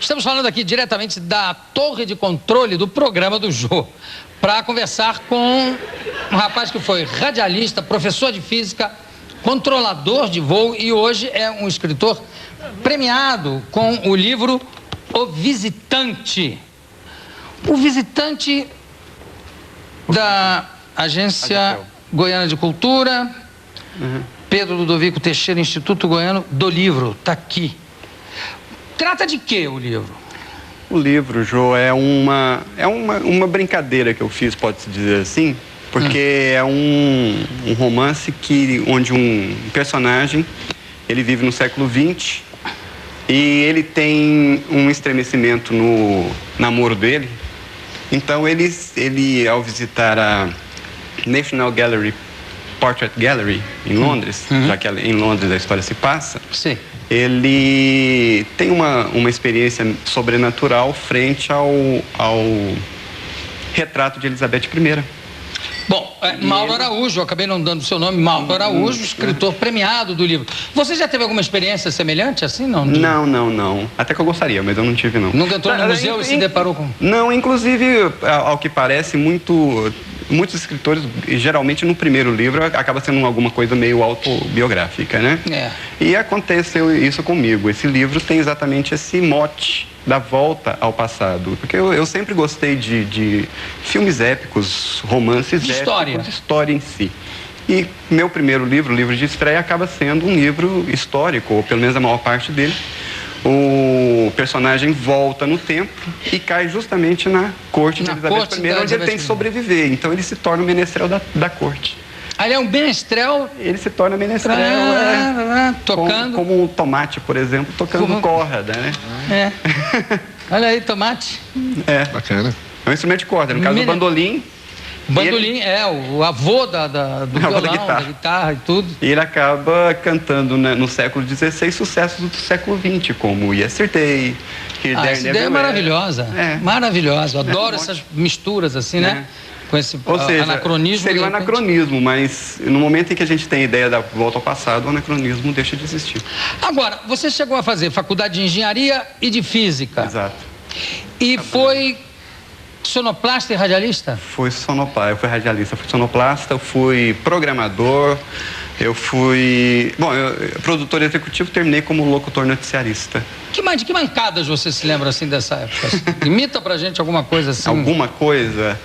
Estamos falando aqui diretamente da torre de controle do programa do Jô, para conversar com um rapaz que foi radialista, professor de física, controlador de voo e hoje é um escritor premiado com o livro O Visitante. O Visitante da Agência Goiana de Cultura, Pedro Ludovico Teixeira, Instituto Goiano do Livro, está aqui. Trata de quê o livro? O livro, Jô, é uma brincadeira que eu fiz, pode-se dizer assim, porque é um romance onde um personagem, ele vive no século XX e ele tem um estremecimento no namoro dele. Então, ele ao visitar a National Gallery, Portrait Gallery, em Londres, já que em Londres a história se passa, sim, ele tem uma experiência sobrenatural frente ao retrato de Elizabeth I. Bom, Mauro Araújo, eu acabei não dando o seu nome, Mauro Araújo, escritor premiado do livro. Você já teve alguma experiência semelhante assim, não? Não. Até que eu gostaria, mas eu não tive, não. Nunca entrou no museu e se deparou com... Não, inclusive, ao que parece, muitos escritores, geralmente no primeiro livro, acaba sendo alguma coisa meio autobiográfica, né? É. E aconteceu isso comigo. Esse livro tem exatamente esse mote da volta ao passado. Porque eu sempre gostei de filmes épicos, romances de épicos, de história em si. E meu primeiro livro, o livro de estreia, acaba sendo um livro histórico, ou pelo menos a maior parte dele. O personagem volta no tempo e cai justamente na corte de Elizabeth I, onde ele tem que sobreviver. Então ele se torna o menestrel da corte. Ele é um menestrel? Ele se torna menestrel, tocando... Como um tomate, por exemplo, tocando corda, né? É. Olha aí, tomate. É. Bacana. É um instrumento de corda, no caso do bandolim. Bandolim, o avô do violão, da guitarra e tudo. E ele acaba cantando, né, no século XVI sucessos do século XX, como Yesterday, essa ideia é maravilhosa. Maravilhosa. Eu adoro essas misturas assim, né? Com esse anacronismo. Seria um anacronismo, mas no momento em que a gente tem a ideia da volta ao passado, o anacronismo deixa de existir. Agora, você chegou a fazer faculdade de engenharia e de física. Exato. E foi sonoplasta e radialista? Fui sonoplasta, eu fui radialista, fui sonoplasta, eu fui programador, eu fui... Bom, produtor executivo, terminei como locutor noticiarista. De que mancadas você se lembra assim dessa época? Assim? Imita pra gente alguma coisa assim. Alguma coisa?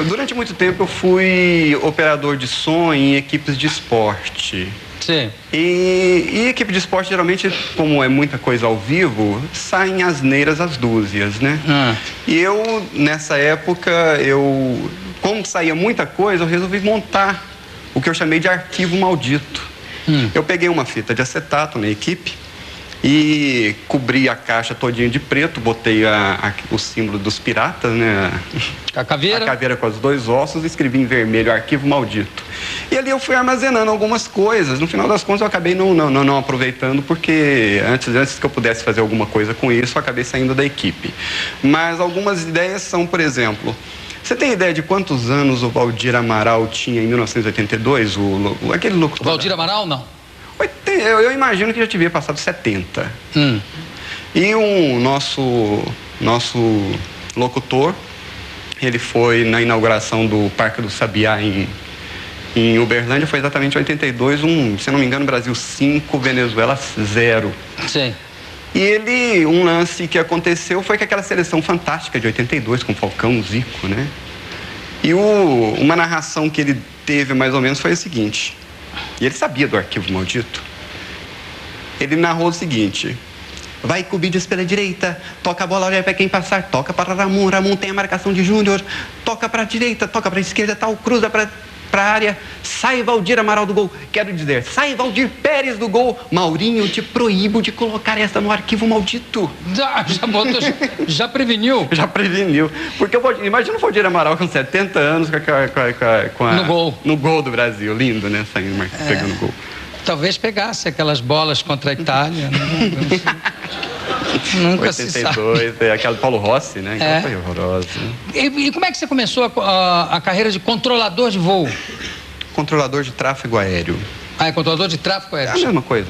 Durante muito tempo eu fui operador de som em equipes de esporte. Sim. E equipe de esporte, geralmente, como é muita coisa ao vivo, saem asneiras às dúzias, né? E eu, nessa época, como saía muita coisa, eu resolvi montar o que eu chamei de arquivo maldito. Eu peguei uma fita de acetato na equipe e cobri a caixa todinha de preto, botei o símbolo dos piratas, né? A caveira? A caveira com os dois ossos, escrevi em vermelho, arquivo maldito. E ali eu fui armazenando algumas coisas. No final das contas eu acabei não aproveitando, porque antes que eu pudesse fazer alguma coisa com isso, eu acabei saindo da equipe. Mas algumas ideias são, por exemplo... Você tem ideia de quantos anos o Valdir Amaral tinha em 1982? Aquele locutor... Valdir Amaral, não? Eu imagino que já devia passado 70. E o nosso locutor, ele foi na inauguração do Parque do Sabiá em Uberlândia, foi exatamente em 82, se não me engano, Brasil 5, Venezuela 0. Sim. E um lance que aconteceu foi que aquela seleção fantástica de 82, com Falcão, Zico, né? E uma narração que ele teve mais ou menos foi a seguinte, e ele sabia do arquivo maldito. Ele narrou o seguinte: vai Cubides pela direita, toca a bola, olha para quem passar, toca para Ramon tem a marcação de Júnior, toca para a direita, toca para a esquerda, tal, cruza para a área, sai Valdir Amaral do gol, quero dizer, sai Valdir Pérez do gol, Maurinho, te proíbo de colocar essa no arquivo maldito. Já preveniu? Já preveniu, porque imagina o Valdir Amaral com 70 anos no gol do Brasil, lindo, né, saindo, pegando gol. Talvez pegasse aquelas bolas contra a Itália, né? Nunca 82, se sabe. Aquela do Paulo Rossi, né? Aquela foi horrorosa. E como é que você começou a carreira de controlador de voo? Controlador de tráfego aéreo. É controlador de tráfego aéreo? É a mesma coisa,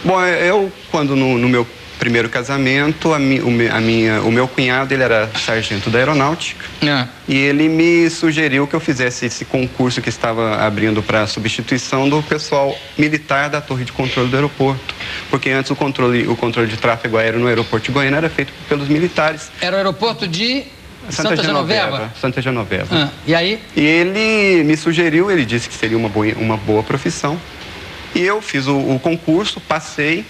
Bom, eu, quando no meu primeiro casamento, o meu cunhado, ele era sargento da aeronáutica. E ele me sugeriu que eu fizesse esse concurso que estava abrindo para substituição do pessoal militar da torre de controle do aeroporto. Porque antes o controle de tráfego aéreo no aeroporto de Goiânia era feito pelos militares. Era o aeroporto de Santa Genoveva? Santa Genoveva. E aí? E ele me sugeriu, ele disse que seria uma boa profissão. E eu fiz o concurso, passei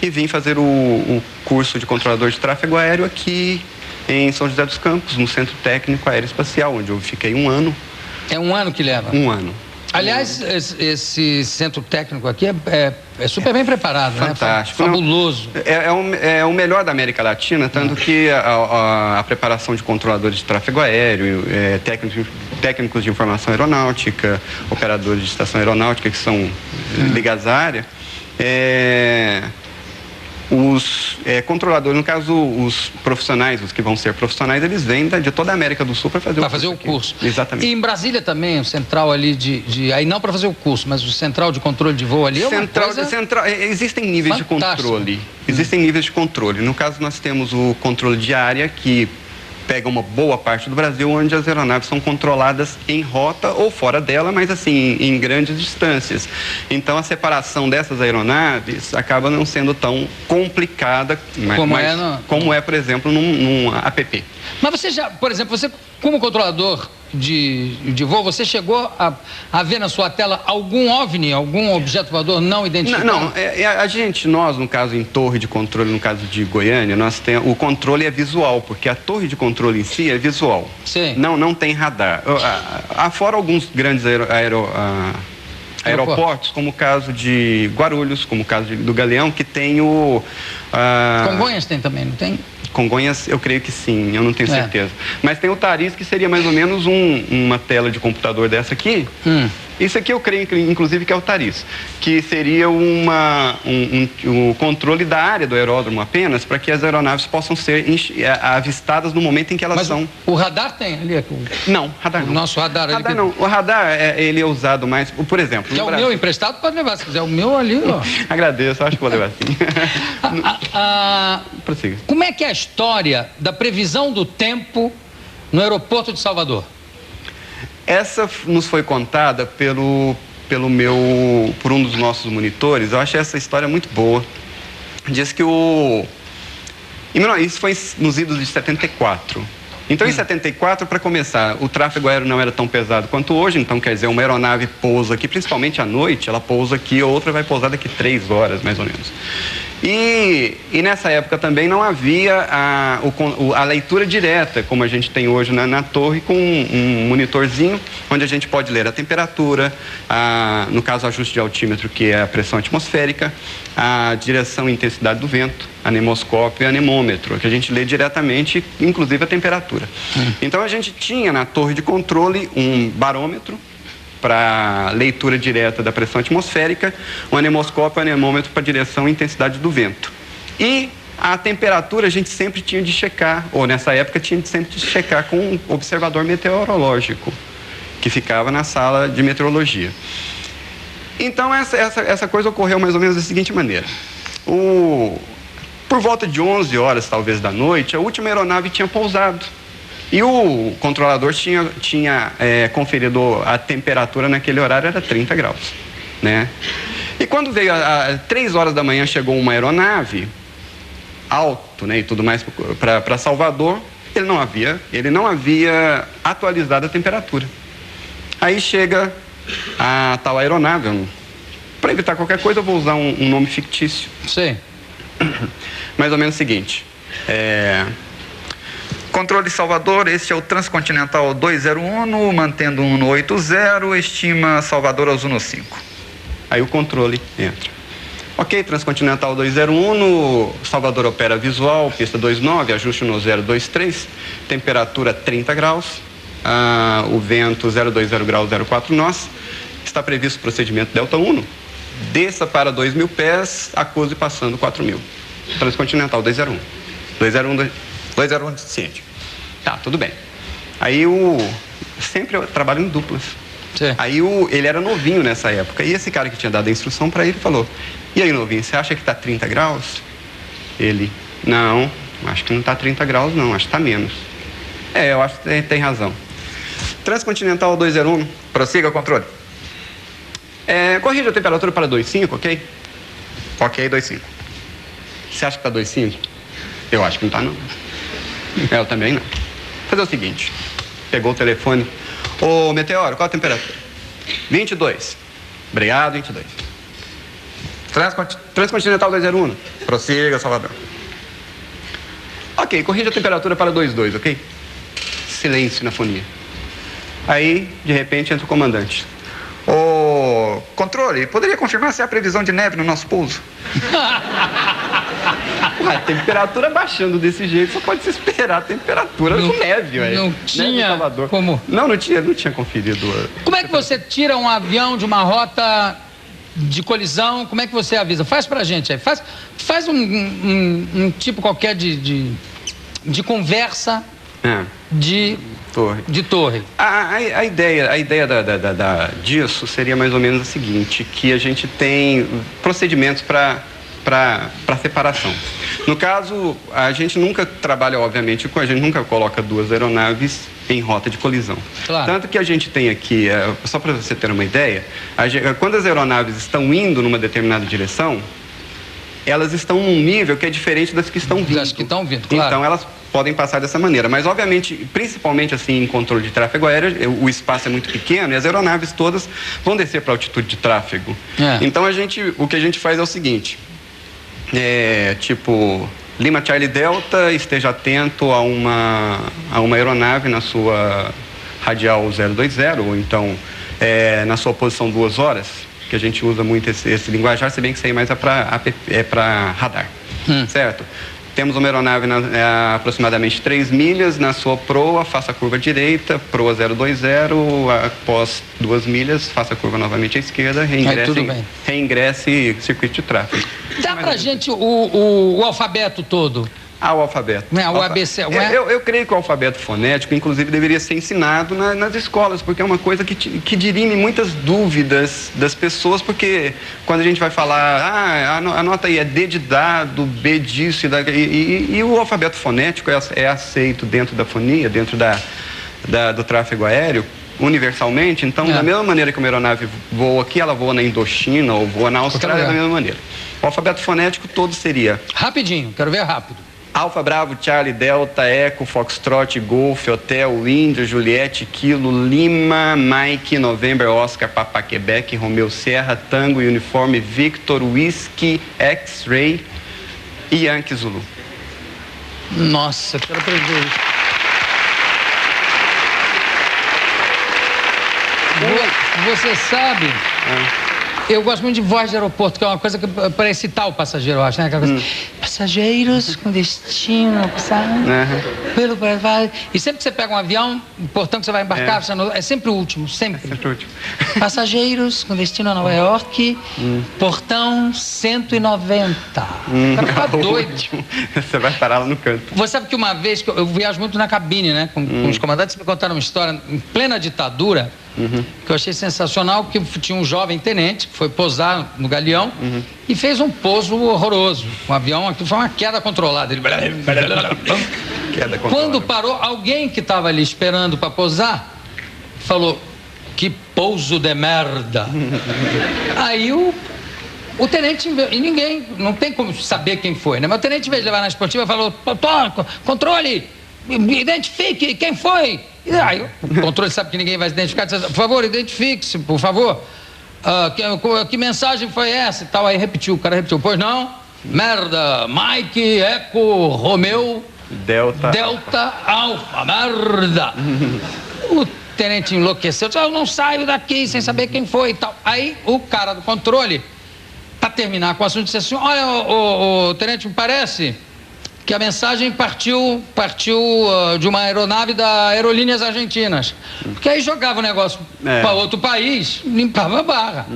e vim fazer o curso de controlador de tráfego aéreo aqui em São José dos Campos, no Centro Técnico Aeroespacial, onde eu fiquei 1 ano. É 1 ano que leva? 1 ano. Aliás, esse centro técnico aqui é super bem preparado, fantástico, né? Fabuloso. É o melhor da América Latina, tanto que a preparação de controladores de tráfego aéreo, técnicos de informação aeronáutica, operadores de estação aeronáutica que são ligados à área, os controladores, no caso, os profissionais, os que vão ser profissionais, eles vêm de toda a América do Sul para fazer o curso. Exatamente. E em Brasília também, o central ali aí não para fazer o curso, mas o central de controle de voo ali existem níveis de controle. Existem níveis de controle. No caso, nós temos o controle de área, que pega uma boa parte do Brasil, onde as aeronaves são controladas em rota ou fora dela, mas assim, em grandes distâncias. Então, a separação dessas aeronaves acaba não sendo tão complicada como é, por exemplo, num APP. Mas você já, por exemplo, como controlador de voo, você chegou a ver na sua tela algum OVNI, algum objeto voador não identificado? Não, nós, no caso, em torre de controle, no caso de Goiânia, o controle é visual, porque a torre de controle em si é visual. Sim. Não tem radar. Fora alguns grandes aeroportos, como o caso de Guarulhos, como o caso do Galeão, que tem o... Congonhas tem também, não tem? Congonhas, eu creio que sim, eu não tenho certeza. Mas tem o Taris, que seria mais ou menos uma tela de computador dessa aqui. Isso aqui eu creio, inclusive, que é o Taris, que seria o controle da área do aeródromo apenas, para que as aeronaves possam ser avistadas no momento em que elas são... O radar tem ali? Não, radar não. O nosso radar ali? Radar não. O radar, ele é usado mais, por exemplo... Que é o meu emprestado, pode levar, se quiser. O meu ali, ó. Agradeço, acho que vou levar sim. Prossiga. Como é que é a história da previsão do tempo no aeroporto de Salvador? Essa nos foi contada por um dos nossos monitores. Eu achei essa história muito boa. Diz que isso foi nos idos de 74. Então, em 74, para começar, o tráfego aéreo não era tão pesado quanto hoje. Então, quer dizer, uma aeronave pousa aqui, principalmente à noite, ela pousa aqui, outra vai pousar daqui 3 horas, mais ou menos. E nessa época também não havia a leitura direta, como a gente tem hoje na torre, com um monitorzinho, onde a gente pode ler a temperatura, no caso, o ajuste de altímetro, que é a pressão atmosférica, a direção e intensidade do vento, anemoscópio e anemômetro, que a gente lê diretamente, inclusive a temperatura. Então, a gente tinha na torre de controle um barômetro, para leitura direta da pressão atmosférica, um anemoscópio e um anemômetro para direção e intensidade do vento. E a temperatura a gente sempre tinha de checar, ou nessa época tinha sempre de checar com um observador meteorológico, que ficava na sala de meteorologia. Então essa coisa ocorreu mais ou menos da seguinte maneira. Por volta de 11 horas, talvez, da noite, a última aeronave tinha pousado. E o controlador tinha conferido a temperatura naquele horário, era 30 graus, né? E quando veio às 3 horas da manhã, chegou uma aeronave, alto, né, e tudo mais, para Salvador, ele não havia atualizado a temperatura. Aí chega a tal aeronave, para evitar qualquer coisa, eu vou usar um nome fictício. Sim. Mais ou menos o seguinte, Controle Salvador, este é o Transcontinental 201, mantendo 180, estima Salvador aos 15. Aí o controle entra. Ok, Transcontinental 201, Salvador opera visual, pista 29, ajuste no 023, temperatura 30 graus, o vento 020 graus 04 nós, está previsto o procedimento Delta 1, desça para 2.000 pés, acuse passando 4.000. Transcontinental 201. 201 deficiente. Tá, tudo bem. Aí sempre eu trabalho em duplas. Sim. Aí ele era novinho nessa época. E esse cara que tinha dado a instrução para ele falou: e aí, novinho, você acha que tá 30 graus? Ele, não, acho que não está 30 graus não, acho que está menos. Eu acho que tem razão. Transcontinental 201, prossiga o controle. Corrija a temperatura para 2,5, ok? Ok, 2,5. Você acha que está 2,5? Eu acho que não está, não. Eu também não. Vou fazer o seguinte. Pegou o telefone. Ô, Meteoro, qual a temperatura? 22. Obrigado, 22. Transcontinental 201. Prossiga, Salvador. Ok, corrija a temperatura para 2,2, ok? Silêncio na fonia. Aí, de repente, entra o comandante. Ô, controle, poderia confirmar se há previsão de neve no nosso pouso? A temperatura baixando desse jeito, só pode se esperar a temperatura com neve, ué. Não tinha como... Não tinha conferido. Como é que você tira um avião de uma rota de colisão? Como é que você avisa? Faz pra gente aí. Faz um tipo qualquer de conversa de torre. A ideia disso seria mais ou menos a seguinte, que a gente tem procedimentos para separação. No caso, a gente nunca trabalha, obviamente, a gente nunca coloca duas aeronaves em rota de colisão. Claro. Tanto que a gente tem aqui, só para você ter uma ideia, quando as aeronaves estão indo numa determinada direção, elas estão num nível que é diferente das que estão vindo. Das que estão vindo, claro. Então, elas podem passar dessa maneira. Mas, obviamente, principalmente assim em controle de tráfego aéreo, o espaço é muito pequeno e as aeronaves todas vão descer para altitude de tráfego. Então, o que a gente faz é o seguinte, tipo, Lima Charlie Delta, esteja atento a uma aeronave na sua radial 020, ou então na sua posição 2 horas, que a gente usa muito esse linguajar, se bem que isso aí mais é para radar, certo? Temos uma aeronave aproximadamente 3 milhas, na sua proa, faça a curva direita, proa 020, após 2 milhas, faça a curva novamente à esquerda, reingresse circuito de tráfego. Dá pra gente o alfabeto todo? O alfabeto. O ABC. Eu creio que o alfabeto fonético, inclusive, deveria ser ensinado nas escolas, porque é uma coisa que dirime muitas dúvidas das pessoas, porque quando a gente vai falar, anota aí, é D de dado, B disso, e o alfabeto fonético é aceito dentro da fonia, dentro do tráfego aéreo, universalmente. Então, da mesma maneira que uma aeronave voa aqui, ela voa na Indochina ou voa na Austrália, da mesma maneira. O alfabeto fonético todo seria... Rapidinho, quero ver rápido. Alfa, Bravo, Charlie, Delta, Eco, Foxtrot, Golf, Hotel, Índio, Juliette, Kilo, Lima, Mike, November, Oscar, Papa, Quebec, Romeu, Serra, Tango, Uniforme, Victor, Whisky, X-Ray e Yankee Zulu. Nossa, quero aprender isso. Você sabe... Eu gosto muito de voz de aeroporto, que é uma coisa que para excitar o passageiro, eu acho, né? Aquela coisa, passageiros com destino, sabe? Pelo Brasil. E sempre que você pega um avião, o portão que você vai embarcar, é sempre o último, sempre. É sempre o último. Passageiros com destino a Nova York, portão 190. O cara tá doido. Você vai parar lá no canto. Você sabe que uma vez, eu viajo muito na cabine, né? Com os comandantes, me contaram uma história em plena ditadura, que eu achei sensacional, que tinha um jovem tenente que foi pousar no galeão e fez um pouso horroroso. O avião, aquilo foi uma queda controlada. Ele... Quando parou, alguém que estava ali esperando para pousar falou, que pouso de merda. Aí o tenente, e ninguém, não tem como saber quem foi, né? Mas o tenente, em vez de levar na esportiva, falou, controle, identifique quem foi. E aí o controle sabe que ninguém vai se identificar, diz, por favor, identifique-se, por favor. Que mensagem foi essa e tal? Aí o cara repetiu, pois não, merda, Mike, Eco, Romeu, Delta, Alfa, merda. O tenente enlouqueceu, disse, eu não saio daqui sem saber quem foi e tal. Aí o cara do controle, para terminar com o assunto, disse assim, olha, o tenente, me parece que a mensagem partiu de uma aeronave da Aerolíneas Argentinas. Porque aí jogava o negócio para outro país, limpava a barra.